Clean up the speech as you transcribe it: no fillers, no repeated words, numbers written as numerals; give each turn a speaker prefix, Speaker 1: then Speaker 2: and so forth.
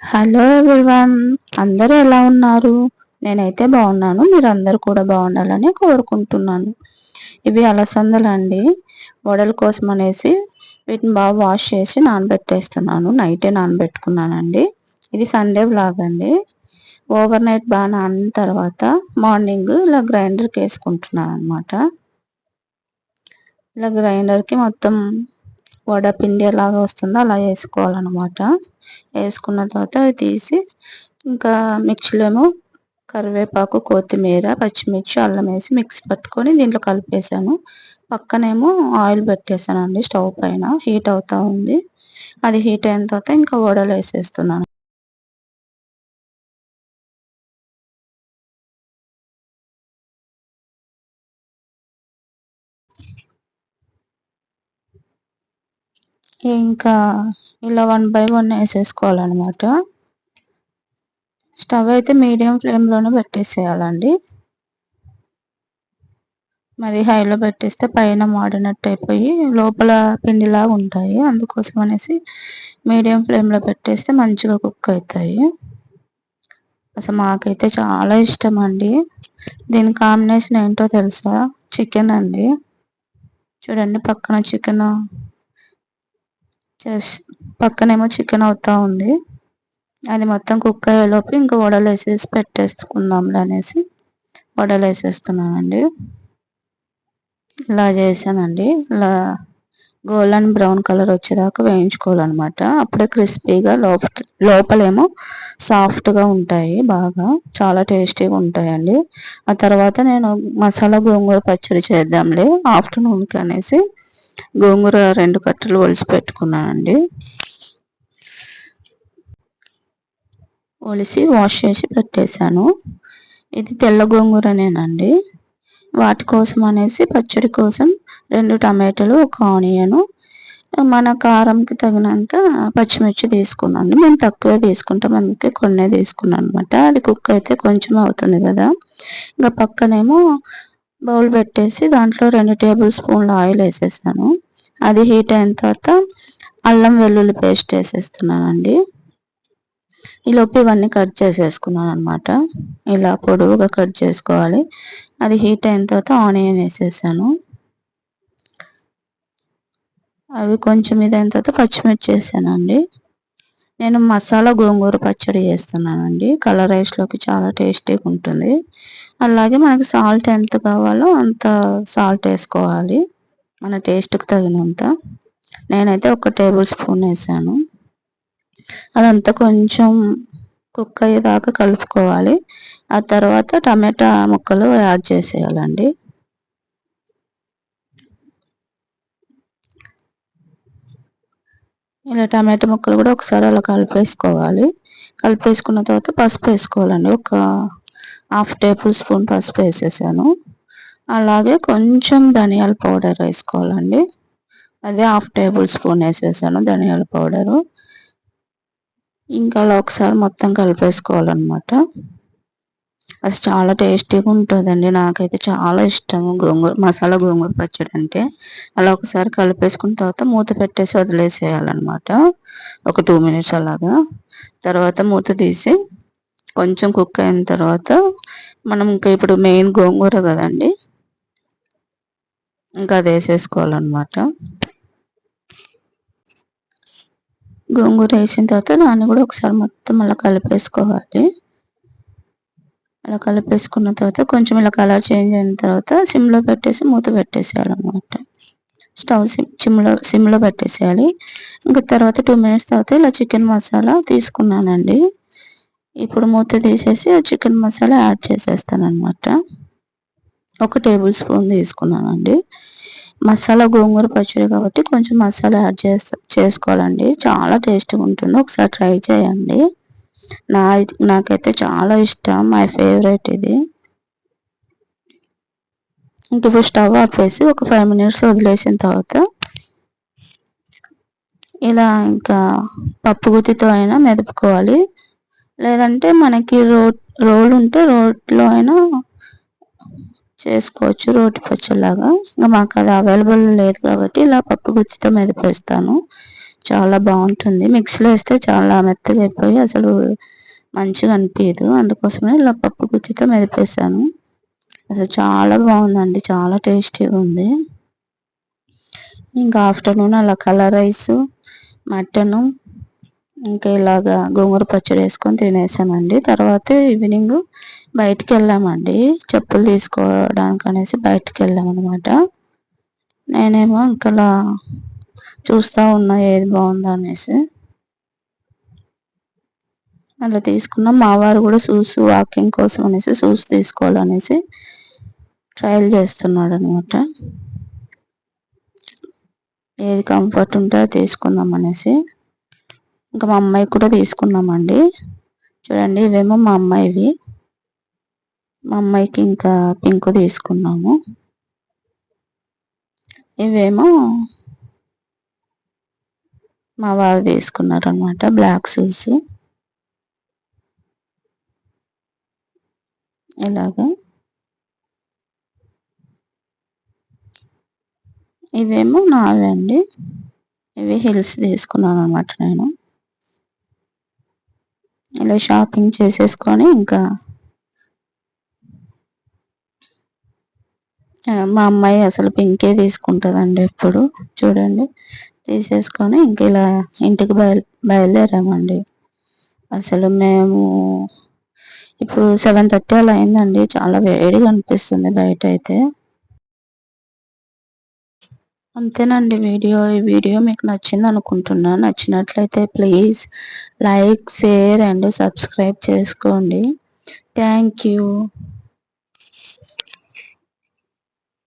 Speaker 1: Hello everyone, అందరూ ఎలా ఉన్నారు? నేనైతే బాగున్నాను. మీరందరూ కూడా బాగుండాలని కోరుకుంటున్నాను. ఇవి అలసందలండి. వడల కోసం అనేసి వీటిని బాగా వాష్ చేసి నానబెట్టేస్తున్నాను. నైటే నానబెట్టుకున్నానండి. ఇది సండే వ్లాగ్ అండి. ఓవర్ నైట్ బాగా నానిన తర్వాత మార్నింగ్ ఇలా గ్రైండర్కి వేసుకుంటున్నాను అనమాట. ఇలా గ్రైండర్కి మొత్తం వడపిండి ఎలాగ వస్తుందో అలా వేసుకోవాలన్నమాట. వేసుకున్న తర్వాత అవి తీసి ఇంకా మిక్సీలో కరివేపాకు, కొత్తిమీర, పచ్చిమిర్చి, అల్లం వేసి మిక్సీ పట్టుకొని దీంట్లో కలిపేసాను. పక్కనేమో ఆయిల్ పెట్టేసానండి స్టవ్ పైన. హీట్ అవుతా ఉంది. అది హీట్ అయిన తర్వాత ఇంకా వడలు వేసేస్తున్నాను. ఇంకా ఇలా 1 బై 1 వేసేసుకోవాలన్నమాట. స్టవ్ అయితే మీడియం ఫ్లేమ్లోనే పెట్టేసేయాలండి. మరి హైలో పెట్టేస్తే పైన మాడినట్టు అయిపోయి లోపల పిండిలాగా ఉంటాయి. అందుకోసం అనేసి మీడియం ఫ్లేమ్లో పెట్టేస్తే మంచిగా కుక్ అవుతాయి. అసలు మాకైతే చాలా ఇష్టం అండి. దీని కాంబినేషన్ ఏంటో తెలుసా? చికెన్ అండి. చూడండి పక్కన చికెన్ పక్కనేమో చికెన్ అవుతా ఉంది. అది మొత్తం కుక్ అయ్యేలోపు ఇంకా వడలు వేసేసి పెట్టేసుకుందాంలే అనేసి వడలు వేసేస్తున్నానండి. ఇలా చేశానండి. ఇలా గోల్డెన్ బ్రౌన్ కలర్ వచ్చేదాకా వేయించుకోవాలన్నమాట. అప్పుడే క్రిస్పీగా లోపలేమో సాఫ్ట్గా ఉంటాయి. బాగా చాలా టేస్టీగా ఉంటాయండి. ఆ తర్వాత నేను మసాలా గోంగూర పచ్చడి చేద్దాంలే ఆఫ్టర్నూన్కి అనేసి గోంగూర 2 కట్టలు ఒలిసి పెట్టుకున్నానండి. ఒలిసి వాష్ చేసి పెట్టేశాను. ఇది తెల్ల గోంగూరనేనండి. వాటి కోసం అనేసి పచ్చడి కోసం 2 టమాటాలు, 1 ఆనియను, మన కారంకి తగినంత పచ్చిమిర్చి తీసుకున్నాను. మేము తక్కువే తీసుకుంటాం, అందుకే కొన్నే తీసుకున్నాను అనమాట. అది కుక్ అయితే కొంచెం అవుతుంది కదా. ఇంకా పక్కనేమో బౌల్ పెట్టేసి దాంట్లో 2 టేబుల్ స్పూన్ల ఆయిల్ వేసేసాను. అది హీట్ అయిన తర్వాత అల్లం వెల్లుల్లి పేస్ట్ వేసేస్తున్నానండి. ఈలోపు ఇవన్నీ కట్ చేసేసుకున్నాను అనమాట. ఇలా పొడవుగా కట్ చేసుకోవాలి. అది హీట్ అయిన తర్వాత ఆనియన్ వేసేసాను. అవి కొంచెం ఇదైన తర్వాత పచ్చిమిర్చి వేసానండి. నేను మసాలా గోంగూర పచ్చడి చేస్తున్నానండి. కలర్ రైస్లోకి చాలా టేస్టీగా ఉంటుంది. అలాగే మనకి సాల్ట్ ఎంత కావాలో అంత సాల్ట్ వేసుకోవాలి, మన టేస్ట్కి తగినంత. నేనైతే 1 టేబుల్ స్పూన్ వేసాను. అదంతా కొంచెం కుక్ అయ్యేదాకా కలుపుకోవాలి. ఆ తర్వాత టమాటా ముక్కలు యాడ్ చేసేయాలండి. ఇలా టమాటా ముక్కలు కూడా ఒకసారి అలా కలిపేసుకోవాలి. కలిపేసుకున్న తర్వాత పసుపు వేసుకోవాలండి. 1/2 టేబుల్ స్పూన్ పసుపు వేసేసాను. అలాగే కొంచెం ధనియాల పౌడర్ వేసుకోవాలండి. అదే 1/2 టేబుల్ స్పూన్ వేసేసాను ధనియాల పౌడరు. ఇంకా అలా ఒకసారి మొత్తం కలిపేసుకోవాలన్నమాట. అది చాలా టేస్టీగా ఉంటుందండి. నాకైతే చాలా ఇష్టము మసాలా గోంగూర పచ్చడి అంటే. అలా ఒకసారి కలిపేసుకున్న తర్వాత మూత పెట్టేసి వదిలేసేయాలన్నమాట. ఒక 2 మినిట్స్ అలాగా. తర్వాత మూత తీసి కొంచెం కుక్ అయిన తర్వాత మనం ఇంకా ఇప్పుడు మెయిన్ గోంగూర కదండి, ఇంకా అది వేసేసుకోవాలన్నమాట. గోంగూర వేసిన తర్వాత దాన్ని కూడా ఒకసారి మొత్తం అలా కలిపేసుకోవాలి. అలా కలిపేసుకున్న తర్వాత కొంచెం ఇలా కలర్ చేంజ్ అయిన తర్వాత సిమ్లో పెట్టేసి మూత పెట్టేసేయాలన్నమాట. స్టవ్ సిమ్లో పెట్టేసేయాలి. ఇంకా తర్వాత 2 మినిట్స్ తర్వాత ఇలా చికెన్ మసాలా తీసుకున్నానండి. ఇప్పుడు మూత తీసేసి ఆ చికెన్ మసాలా యాడ్ చేసేస్తానన్నమాట. 1 టేబుల్ స్పూన్ తీసుకున్నానండి. మసాలా గోంగూర పచ్చడి కాబట్టి కొంచెం మసాలా యాడ్ చేసుకోవాలండి. చాలా టేస్టీగా ఉంటుంది. ఒకసారి ట్రై చేయండి. నాకైతే చాలా ఇష్టం, మై ఫేవరెట్ ఇది. ఇంక ఇప్పుడు స్టవ్ ఆపేసి ఒక 5 మినిట్స్ వదిలేసిన తర్వాత ఇలా ఇంకా పప్పు గుత్తితో అయినా మెదుపుకోవాలి. లేదంటే మనకి రోల్ ఉంటే రోట్లో అయినా చేసుకోవచ్చు, రోటి పచ్చడిలాగా. ఇంకా మాకు అది అవైలబుల్ లేదు కాబట్టి ఇలా పప్పు గుత్తితో మెదిపేస్తాను. చాలా బాగుంటుంది. మిక్సీలో వేస్తే చాలా మెత్తగా అయిపోయి అసలు మంచిగా అనిపించదు. అందుకోసమే ఇలా పప్పు గుత్తితో మెదిపేసాను. అసలు చాలా బాగుందండి, చాలా టేస్టీగా ఉంది. ఇంకా ఆఫ్టర్నూన్ అలా కలర్ రైస్, మటను, ఇంకా ఇలాగా గోంగూర పచ్చడి వేసుకొని తినేసానండి. తర్వాత ఈవినింగ్ బయటికి వెళ్ళామండి, చెప్పులు తీసుకోవడానికి అనేసి బయటికి వెళ్ళామన్నమాట. నేనేమో ఇంకా చూస్తూ ఉన్నా ఏది బాగుందో అనేసి. అలా తీసుకున్నాం. మా వారు కూడా షూస్ వాకింగ్ కోసం అనేసి షూస్ తీసుకోవాలనేసి ట్రయల్ చేస్తున్నాడు అనమాట. ఏది కంఫర్ట్ ఉంటే అది తీసుకుందాం అనేసి. ఇంకా మా అమ్మాయి కూడా తీసుకున్నామండి. చూడండి, ఇవేమో మా అమ్మాయివి. మా అమ్మాయికి ఇంకా పింక్ తీసుకున్నాము. ఇవేమో మా వారు తీసుకున్నారు అనమాట, బ్లాక్ షూస్. ఇలాగా ఇవేమో నావే అండి. ఇవి హిల్స్ తీసుకున్నాను అనమాట నేను. ఇలా షాపింగ్ చేసేసుకొని ఇంకా మా అమ్మాయి అసలు పింకే తీసుకుంటుందండి ఎప్పుడు. చూడండి, తీసేసుకొని ఇంక ఇలా ఇంటికి బయలుదేరామండి. అసలు మేము ఇప్పుడు 7:30 అలా అయిందండి. చాలా వేడిగా అనిపిస్తుంది బయట అయితే. అంతేనండి ఈ వీడియో మీకు నచ్చింది అనుకుంటున్నా. నచ్చినట్లయితే please like, share and subscribe చేసుకోండి. Thank you.